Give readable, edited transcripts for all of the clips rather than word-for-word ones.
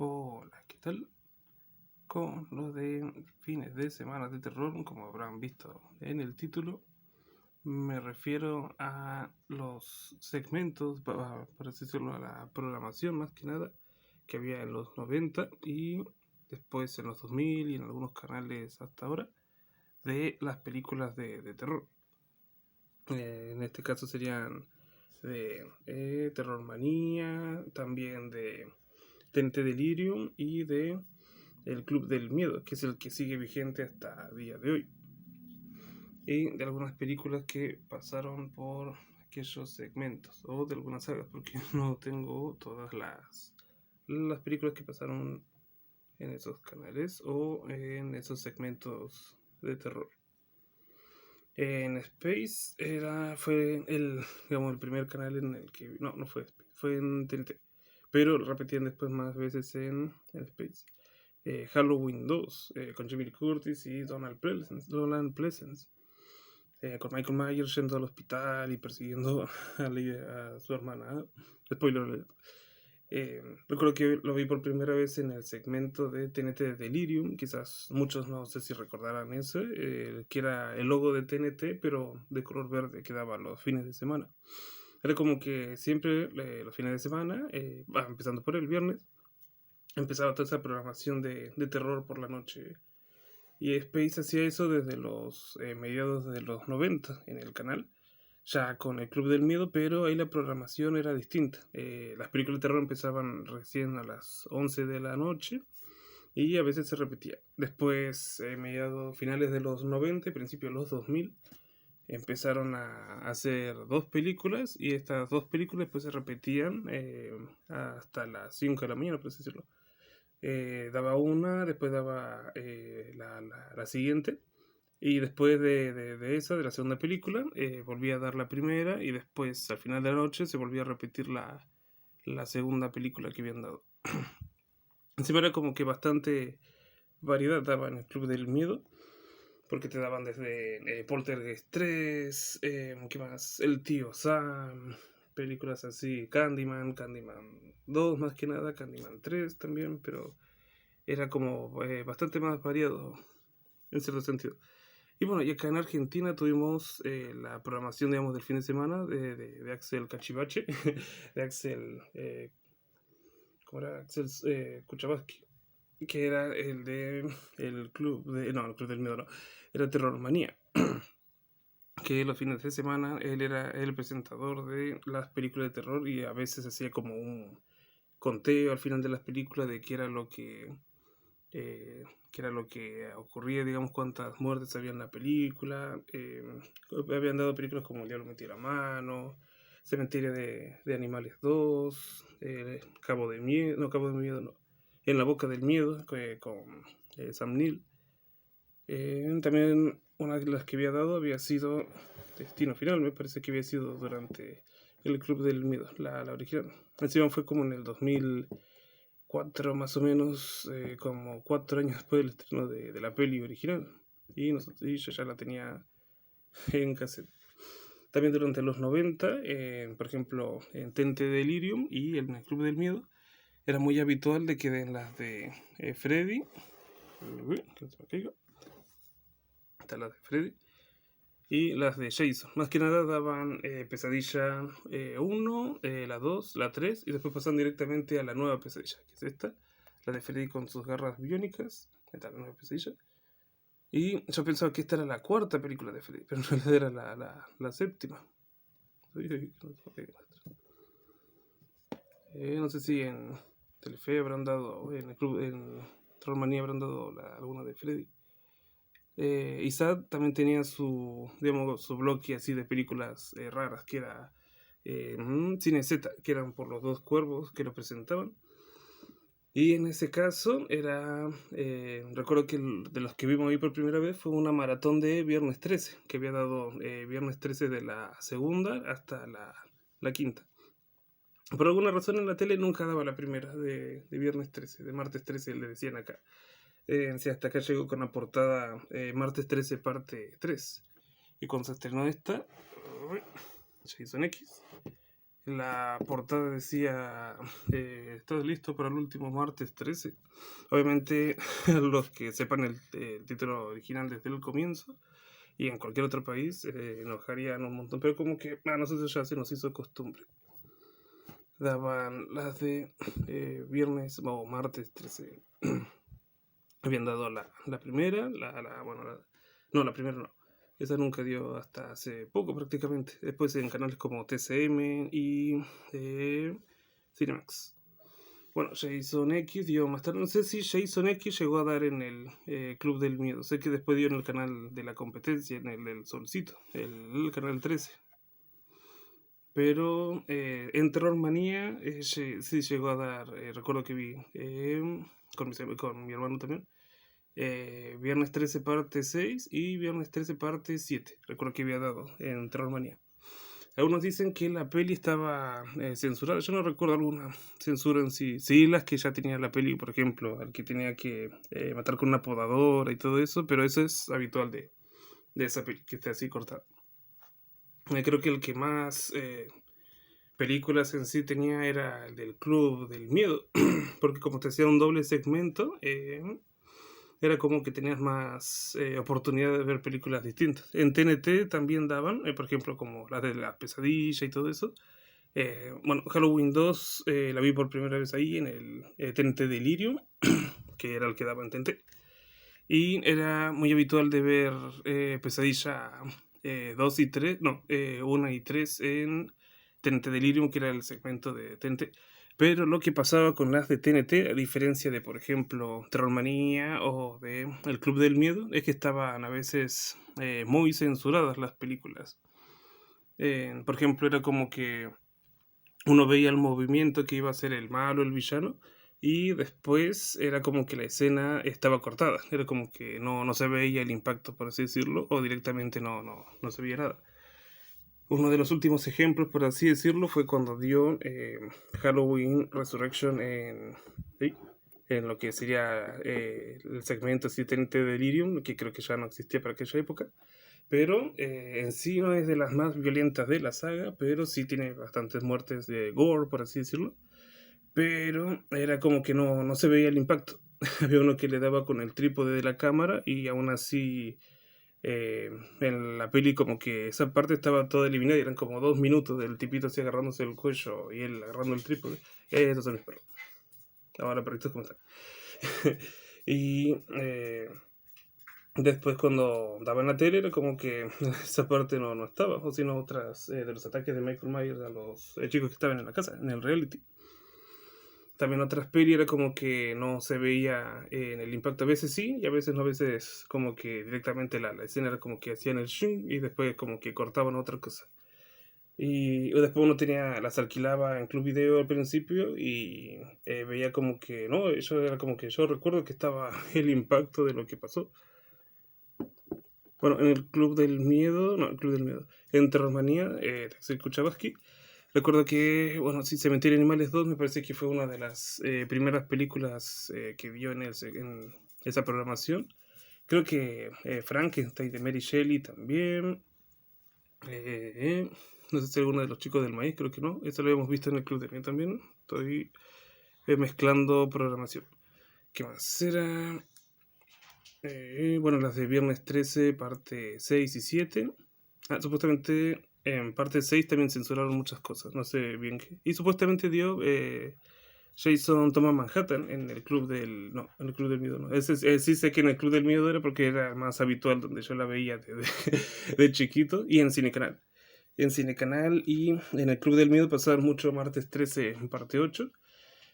Hola, ¿qué tal? Con lo de fines de semana de terror, como habrán visto en el título, me refiero a los segmentos, por así decirlo, a la programación más que nada, que había en los 90 y después en los 2000 y en algunos canales hasta ahora, de las películas de terror. En este caso serían de Terror Manía, también de TNT Delirium y de El Club del Miedo, que es el que sigue vigente hasta el día de hoy. Y de algunas películas que pasaron por aquellos segmentos, o de algunas sagas, porque no tengo todas las películas que pasaron en esos canales o en esos segmentos de terror. En Space fue digamos, el primer canal en el que... No fue Space, fue en TNT. Pero lo repetían después más veces en Space. Halloween 2, con Jamie Lee Curtis y Donald Pleasence. Con Michael Myers yendo al hospital y persiguiendo a su hermana. Spoiler alert. Recuerdo que lo vi por primera vez en el segmento de TNT de Delirium. Quizás muchos no sé si recordarán ese, que era el logo de TNT, pero de color verde, que daba los fines de semana. Era como que siempre los fines de semana, empezando por el viernes, empezaba toda esa programación de terror por la noche. Y Space hacía eso desde los mediados de los 90 en el canal, ya con el Club del Miedo, pero ahí la programación era distinta. Las películas de terror empezaban recién a las 11 de la noche y a veces se repetía. Después, finales de los 90 y principios de los 2000, empezaron a hacer dos películas y estas dos películas después se repetían hasta las 5 de la mañana, por así decirlo. Daba una, después daba la siguiente. Y después de esa, de la segunda película, volvía a dar la primera y después, al final de la noche, se volvía a repetir la segunda película que habían dado. Encima era como que bastante variedad daban el Club del Miedo, porque te daban desde Poltergeist 3, ¿qué más? El tío Sam, películas así, Candyman 2 más que nada, Candyman 3 también, pero era como bastante más variado en cierto sentido. Y bueno, y acá en Argentina tuvimos la programación, digamos, del fin de semana de Axel Cachivache, de Axel, ¿cómo era? Axel Kuchavaski, que era el de el club no, el club del miedo no, era Terror Manía, que los fines de semana él era el presentador de las películas de terror y a veces hacía como un conteo al final de las películas de qué era lo que era lo que ocurría, digamos, cuántas muertes había en la película. Habían dado películas como El Diablo metió la mano, Cementerio de Animales 2, Cabo de Miedo, no, Cabo de Miedo no, En la Boca del Miedo, con Sam Neill. También una de las que había dado había sido Destino Final, me parece que había sido durante el Club del Miedo, la original. Encima fue como en el 2004 más o menos, como 4 años después del estreno de la peli original. Y yo ya la tenía en cassette. También durante los 90, por ejemplo, en Tente Delirium y en el Club del Miedo, era muy habitual de que en las de Freddy, que no se me caiga, está las de Freddy, y las de Jason. Más que nada daban Pesadilla 1, la 2, la 3, y después pasan directamente a la nueva Pesadilla, que es esta, la de Freddy con sus garras biónicas. Esta es la nueva Pesadilla. Y yo pensaba que esta era la cuarta película de Freddy, pero en realidad era la séptima. No sé si en Telefe habrán dado, en el club, en Trollmanía habrán dado alguna de Freddy. Isad también tenía digamos, su bloque así de películas raras, que era Cine Z, que eran por los dos cuervos que lo presentaban. Y en ese caso recuerdo que de los que vimos ahí por primera vez fue una maratón de Viernes 13, que había dado Viernes 13 de la segunda hasta la quinta. Por alguna razón en la tele nunca daba la primera de Viernes 13, de Martes 13 le decían acá. Sí, hasta acá llegó con la portada Martes 13 parte 3. Y cuando se estrenó esta, Jason X, la portada decía, ¿estás listo para el último martes 13? Obviamente, los que sepan el título original desde el comienzo, y en cualquier otro país, enojarían un montón, pero como que a nosotros ya se nos hizo costumbre. Daban las de viernes o martes 13. Habían dado la primera, no, la primera no. Esa nunca dio hasta hace poco prácticamente. Después en canales como TCM y Cinemax. Bueno, Jason X dio más tarde. No sé si Jason X llegó a dar en el Club del Miedo. Sé que después dio en el canal de la competencia, en el del Solcito, el canal 13. Pero en Terror Manía sí llegó a dar. Recuerdo que vi con mi hermano también. Viernes 13 parte 6 y Viernes 13 parte 7. Recuerdo que había dado en Terror Manía. Algunos dicen que la peli estaba censurada. Yo no recuerdo alguna censura en sí. Sí, las que ya tenía la peli, por ejemplo, al que tenía que matar con una podadora y todo eso, pero eso es habitual de esa peli, que esté así cortada. Creo que el que más películas en sí tenía era el del Club del Miedo, porque como te hacía un doble segmento, era como que tenías más oportunidad de ver películas distintas. En TNT también daban, por ejemplo, como las de la pesadilla y todo eso. Bueno, Halloween 2 la vi por primera vez ahí en el TNT Delirium, que era el que daba en TNT. Y era muy habitual de ver Pesadilla 2 y 3, no, 1 y 3 en TNT Delirium, que era el segmento de TNT. Pero lo que pasaba con las de TNT, a diferencia de, por ejemplo, Terrormanía o de El Club del Miedo, es que estaban a veces muy censuradas las películas. Por ejemplo, era como que uno veía el movimiento que iba a ser el malo, el villano, y después era como que la escena estaba cortada. Era como que no se veía el impacto, por así decirlo, o directamente no se veía nada. Uno de los últimos ejemplos, por así decirlo, fue cuando dio Halloween Resurrection ¿sí? En lo que sería el segmento asistente de Delirium, que creo que ya no existía para aquella época. Pero en sí no es de las más violentas de la saga, pero sí tiene bastantes muertes de gore, por así decirlo. Pero era como que no se veía el impacto. Había uno que le daba con el trípode de la cámara y aún así en la peli como que esa parte estaba toda eliminada y eran como 2 minutos del tipito así agarrándose el cuello y él agarrando el trípode. Esos son mis perros. Ahora perritos como están. Y después cuando daba en la tele era como que esa parte no estaba, o sino otras de los ataques de Michael Myers a los chicos que estaban en la casa, en el reality. También otras peli era como que no se veía en el impacto, a veces sí y a veces no, a veces como que directamente la escena era como que hacían el shing y después como que cortaban otra cosa. Y después uno las alquilaba en Club Video al principio y veía como que, no, eso era como que yo recuerdo que estaba el impacto de lo que pasó. Bueno, en el Club del Miedo, no, el Club del Miedo, en Terrormanía, de Axel Kuchavsky, recuerdo que, bueno, sí, Cementerio de Animales 2 me parece que fue una de las primeras películas que vio en esa programación. Creo que Frankenstein de Mary Shelley también. No sé si alguno de los chicos del maíz, creo que no. Eso lo habíamos visto en el Club del Miedo también. Estoy mezclando programación. ¿Qué más era? Bueno, las de Viernes 13, parte 6 y 7. Supuestamente en parte 6 también censuraron muchas cosas, no sé bien qué. Y supuestamente dio Jason Toma Manhattan en el Club del... No, en el Club del Miedo no. Sí sé que en el Club del Miedo era porque era más habitual donde yo la veía de chiquito y en Cinecanal. En Cinecanal y en el Club del Miedo pasaban mucho martes 13 en parte 8.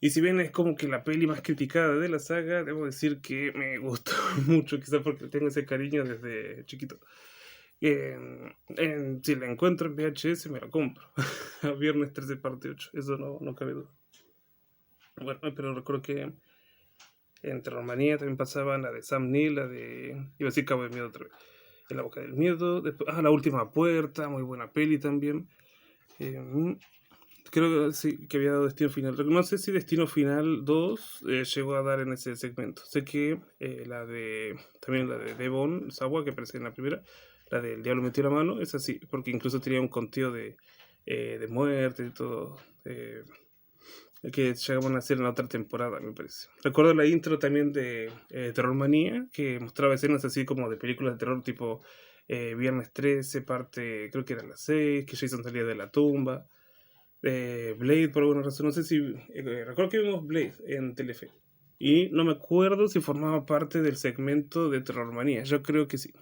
Y si bien es como que la peli más criticada de la saga, debo decir que me gustó mucho, quizás porque tengo ese cariño desde chiquito. Si la encuentro en VHS, me la compro. Viernes 13, parte 8, eso no cabe duda. Bueno, pero recuerdo que en Terrormanía también pasaban la de Sam Neill, la de... Iba a decir Cabo de Miedo otra vez. En La Boca del Miedo. Después, La Última Puerta, muy buena peli también. Creo que sí, que había dado Destino Final. No sé si Destino Final 2 llegó a dar en ese segmento. Sé que también la de Devon Sawa, que aparece en la primera, la del Diablo metió la mano, es así, porque incluso tenía un conteo de de muerte y todo. Que llegaban a hacer en la otra temporada, me parece. Recuerdo la intro también de Terror Manía, que mostraba escenas así como de películas de terror tipo Viernes 13, parte, creo que era las 6, que Jason salía de la tumba. Blade, por alguna razón, no sé si... recuerdo que vimos Blade en Telefe. Y no me acuerdo si formaba parte del segmento de Terror Manía. Yo creo que sí.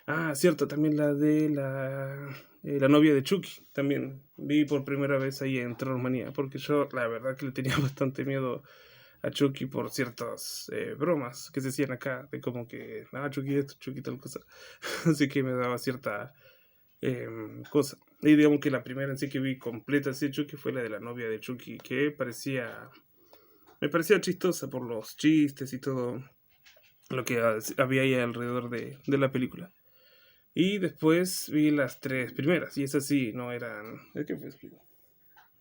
Ah, cierto, también la de la novia de Chucky. También vi por primera vez ahí en Terror Manía. Porque yo, la verdad, que le tenía bastante miedo a Chucky por ciertas bromas que se hacían acá. De como que, Chucky esto, Chucky tal cosa. Así que me daba cierta cosa. Y digamos que la primera en sí que vi completa así de Chucky fue la de la novia de Chucky. Que me parecía chistosa por los chistes y todo lo que había ahí alrededor de la película. Y después vi las tres primeras, y esas sí, no eran... ¿Qué fue?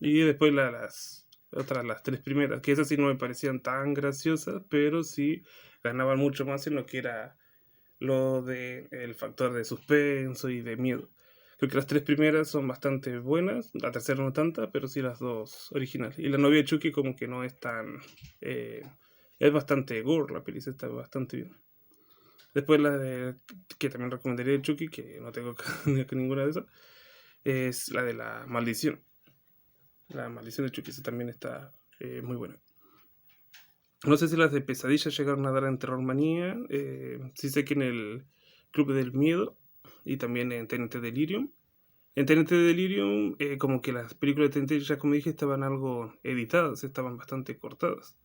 Y después las tres primeras, que esas sí no me parecían tan graciosas, pero sí ganaban mucho más en lo que era lo de el factor de suspenso y de miedo. Creo que las tres primeras son bastante buenas, la tercera no tanta, pero sí las dos originales. Y la novia de Chucky como que no es tan... es bastante gore, la peli está bastante bien. Después la de que también recomendaría de Chucky, que no tengo ninguna de esas, es la de la maldición. La maldición de Chucky, esa también está muy buena. No sé si las de Pesadilla llegaron a dar en Terror Manía. Sí sé que en el Club del Miedo y también en TNT Delirium. En TNT Delirium, como que las películas de TNT, ya como dije, estaban algo editadas, estaban bastante cortadas.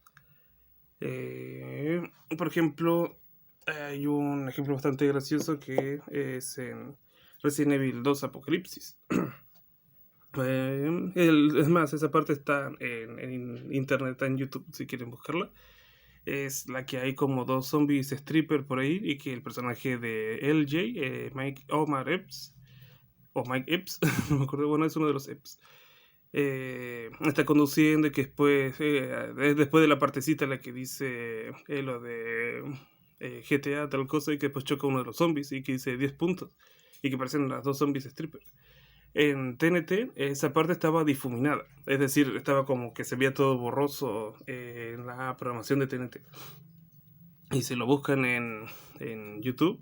Por ejemplo, hay un ejemplo bastante gracioso que es en Resident Evil 2 Apocalipsis. Es más, esa parte está en internet, está en YouTube si quieren buscarla. Es la que hay como dos zombies stripper por ahí y que el personaje de LJ, Omar Epps, o Mike Epps, no me acuerdo, bueno, es uno de los Epps. Está conduciendo y que después de la partecita en la que dice lo de GTA tal cosa y que después choca uno de los zombies y que dice 10 puntos y que parecen las dos zombies strippers. En TNT esa parte estaba difuminada, es decir, estaba como que se veía todo borroso en la programación de TNT. Y si lo buscan en YouTube,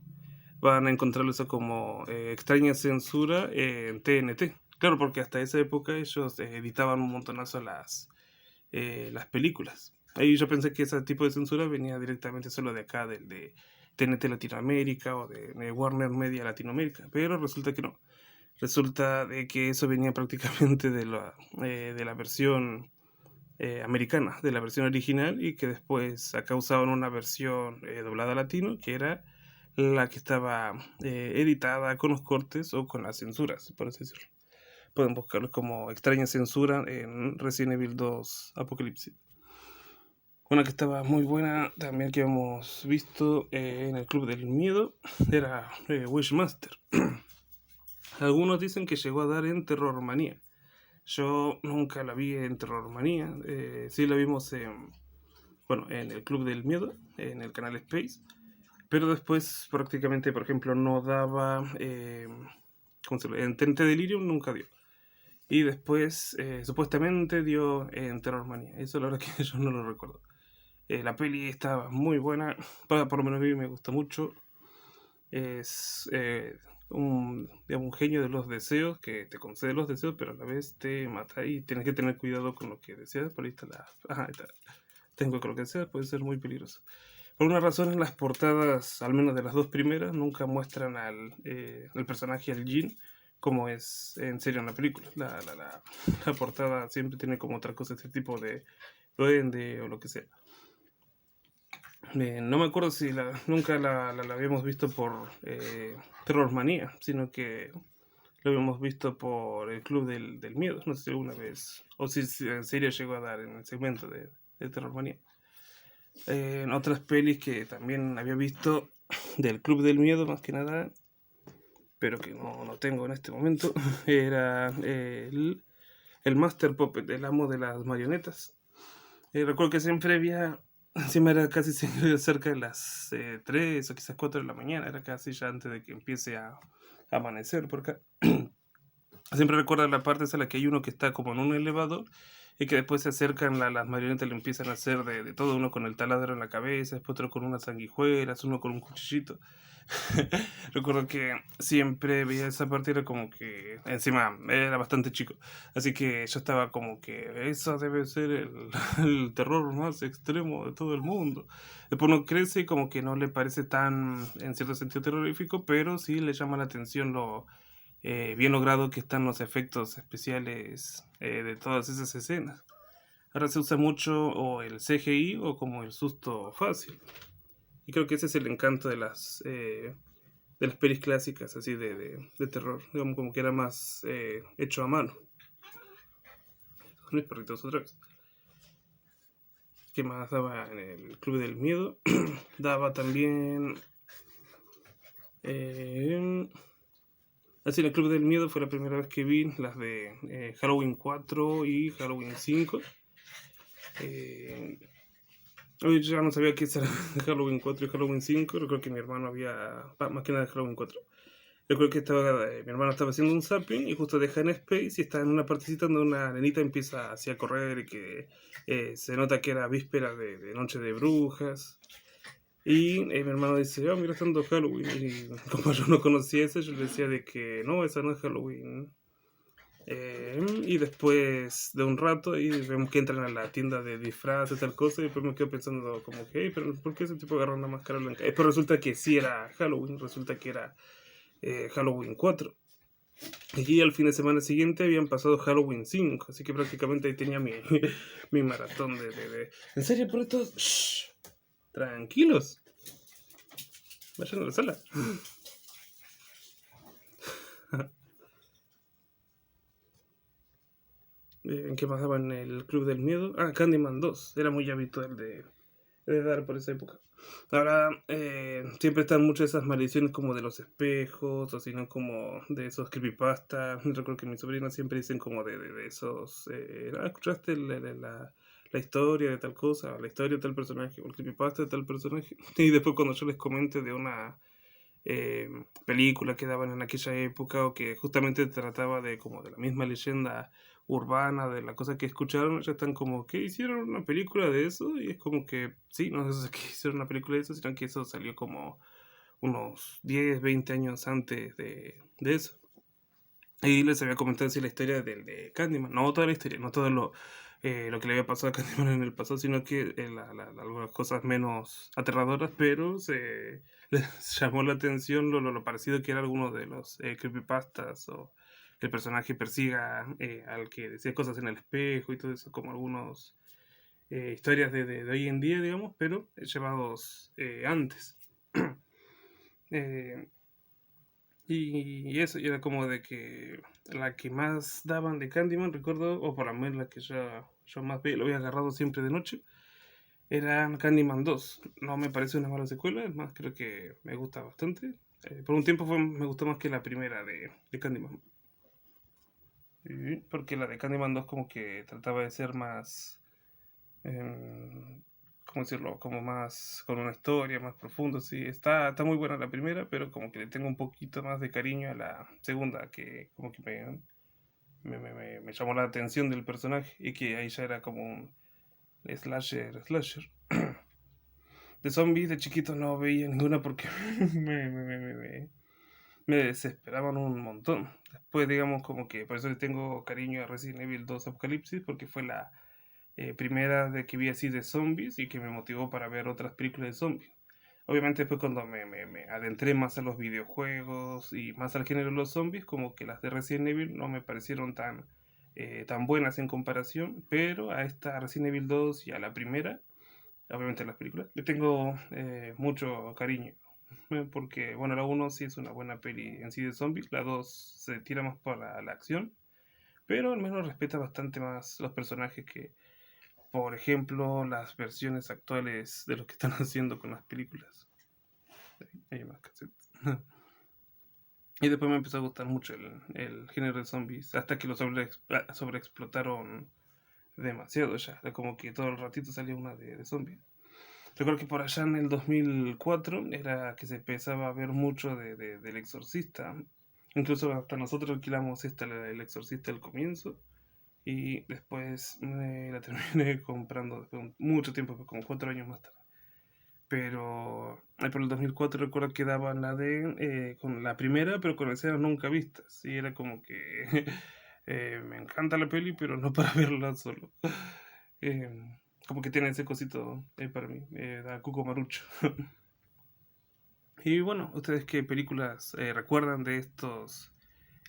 van a encontrarlo eso como extraña censura en TNT. Claro, porque hasta esa época ellos editaban un montonazo las películas. Ahí yo pensé que ese tipo de censura venía directamente solo de acá, del de TNT Latinoamérica o de Warner Media Latinoamérica, pero resulta que no. Resulta de que eso venía prácticamente de la versión americana, de la versión original, y que después acá usaban una versión doblada a latino, que era la que estaba editada con los cortes o con las censuras, por así decirlo. Pueden buscarlo como extraña censura en Resident Evil 2 Apocalipsis. Una que estaba muy buena también que hemos visto en el Club del Miedo era Wishmaster. Algunos dicen que llegó a dar en Terror Manía. Yo nunca la vi en Terror Manía. Sí la vimos en el Club del Miedo, en el canal Space. Pero después prácticamente, por ejemplo, no daba... en TNT Delirium nunca dio. Y después, supuestamente dio en Terror Manía. Eso la verdad que yo no lo recuerdo. La peli estaba muy buena. Por lo menos a mí me gusta mucho. Es digamos, un genio de los deseos que te concede los deseos, pero a la vez te mata y tienes que tener cuidado con lo que deseas. Por ahí está Ajá, está. Tengo que lo que deseas, puede ser muy peligroso. Por una razón, en las portadas, al menos de las dos primeras, nunca muestran al personaje, al Jin, como es en serio en la película. La portada siempre tiene como otra cosa, este tipo de duende o lo que sea. No me acuerdo si nunca la habíamos visto por Terror Manía, sino que lo habíamos visto por el Club del Miedo. No sé si alguna vez, o si en serio llegó a dar en el segmento de Terror Manía. En otras pelis que también había visto del Club del Miedo, más que nada, pero que no tengo en este momento, era el Master Puppet, el amo de las marionetas. Recuerdo que siempre era casi cerca de las 3 o quizás 4 de la mañana, era casi ya antes de que empiece a amanecer por acá. Siempre recuerda la parte esa en la que hay uno que está como en un elevador y que después se acercan las marionetas, le empiezan a hacer de todo, uno con el taladro en la cabeza, después otro con unas sanguijuelas, uno con un cuchillito. Recuerdo que siempre veía esa parte, era como que encima era bastante chico, así que yo estaba como que eso debe ser el terror más extremo de todo el mundo. Después uno crece y como que no le parece tan en cierto sentido terrorífico, pero sí le llama la atención lo bien logrado que están los efectos especiales de todas esas escenas. Ahora se usa mucho o el CGI o como el susto fácil. Y creo que ese es el encanto de las pelis clásicas, así de terror. Digamos, como que era más hecho a mano. Son mis perritos otra vez. ¿Qué más daba en el Club del Miedo? Daba también... así en el Club del Miedo fue la primera vez que vi las de Halloween 4 y Halloween 5. Eh, Hoy ya no sabía qué era Halloween 4 y Halloween 5. Recuerdo que mi hermano había. Más que nada de Halloween 4. Recuerdo que mi hermano estaba haciendo un zapping y justo deja en Space y está en una partecita donde una nenita empieza así a correr y que se nota que era víspera de Noche de Brujas. Y mi hermano dice, oh, mira, estando Halloween. Y como yo no conocía eso, yo le decía de que no, esa no es Halloween. Y después de un rato y vemos que entran a la tienda de disfraces, tal cosa, y después me quedo pensando como que, hey, pero ¿por qué ese tipo agarró una máscara blanca? Pero resulta que sí era Halloween, resulta que era Halloween 4. Y al fin de semana siguiente habían pasado Halloween 5, así que prácticamente ahí tenía mi, mi maratón de... ¿En serio, por estos? Shh, tranquilos, vayan a la sala. ¿En qué más daban el Club del Miedo? Ah, Candyman 2, era muy habitual de dar por esa época. Ahora, siempre están muchas de esas maldiciones como de los espejos, o si no como de esos creepypasta. Recuerdo que mis sobrinos siempre dicen como de esos, ¿escuchaste la historia de tal cosa, la historia de tal personaje, o el creepypasta de tal personaje? Y después cuando yo les comente de una eh, película que daban en aquella época o que justamente trataba de como de la misma leyenda urbana de la cosa que escucharon, ya están como que hicieron una película de eso y es como que sí, no es que hicieron una película de eso, sino que eso salió como unos 10 20 años antes de eso. Y les había comentado así la historia del de Candyman, no toda la historia, no todo lo que le había pasado a Candyman en el pasado, sino que algunas cosas menos aterradoras, pero se les llamó la atención lo parecido que era alguno de los creepypastas o que el personaje persiga al que decía cosas en el espejo y todo eso, como algunos historias de hoy en día, digamos, pero llevados antes. Eh, y eso, y era como de que la que más daban de Candyman, recuerdo, o por lo menos la que yo más vi, lo había agarrado siempre de noche, era Candyman 2. No me parece una mala secuela, es más, creo que me gusta bastante. Por un tiempo me gustó más que la primera de Candyman. Porque la de Candyman 2 como que trataba de ser más ¿cómo decirlo? Como más, con una historia más profunda, sí. Está muy buena la primera, pero como que le tengo un poquito más de cariño a la segunda, que como que me llamó la atención del personaje y que ahí ya era como un slasher. De zombies de chiquito no veía ninguna porque me, me, me, me, me- me desesperaban un montón. Después, digamos, como que por eso le tengo cariño a Resident Evil 2 Apocalipsis, porque fue la primera de que vi así de zombies y que me motivó para ver otras películas de zombies. Obviamente después cuando me adentré más a los videojuegos y más al género de los zombies, como que las de Resident Evil no me parecieron tan buenas en comparación, pero a esta Resident Evil 2 y a la primera, obviamente las películas, le tengo mucho cariño. Porque, bueno, la uno sí es una buena peli en sí de zombies, la 2 se tira más para la acción, pero al menos respeta bastante más los personajes que, por ejemplo, las versiones actuales de lo que están haciendo con las películas. Hay más cassettes. Y después me empezó a gustar mucho el género de zombies, hasta que lo sobreexplotaron demasiado ya. Era como que todo el ratito salía una de zombies. Recuerdo que por allá en el 2004 era que se empezaba a ver mucho del Exorcista. Incluso hasta nosotros alquilamos esta, El Exorcista al comienzo, y después la terminé comprando después de mucho tiempo, como 4 años más tarde. Pero por el 2004 recuerdo que daban la de con la primera, pero con escenas nunca vistas. Y era como que me encanta la peli, pero no para verla solo. Como que tiene ese cosito para mí, da Cuco Marucho. Y bueno, ¿ustedes qué películas recuerdan de estos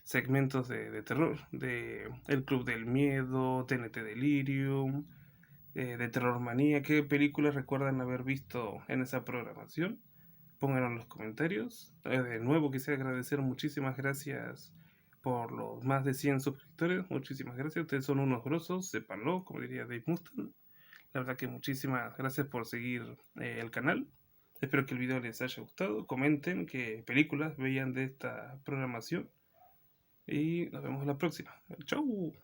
segmentos de terror? De El Club del Miedo, TNT Delirium, de Terror Manía. ¿Qué películas recuerdan haber visto en esa programación? Pónganlo en los comentarios. De nuevo quisiera agradecer, muchísimas gracias por los más de 100 suscriptores. Muchísimas gracias, ustedes son unos grosos, sépanlo, como diría Dave Mustaine. La verdad que muchísimas gracias por seguir el canal. Espero que el video les haya gustado. Comenten qué películas veían de esta programación. Y nos vemos en la próxima. Chau.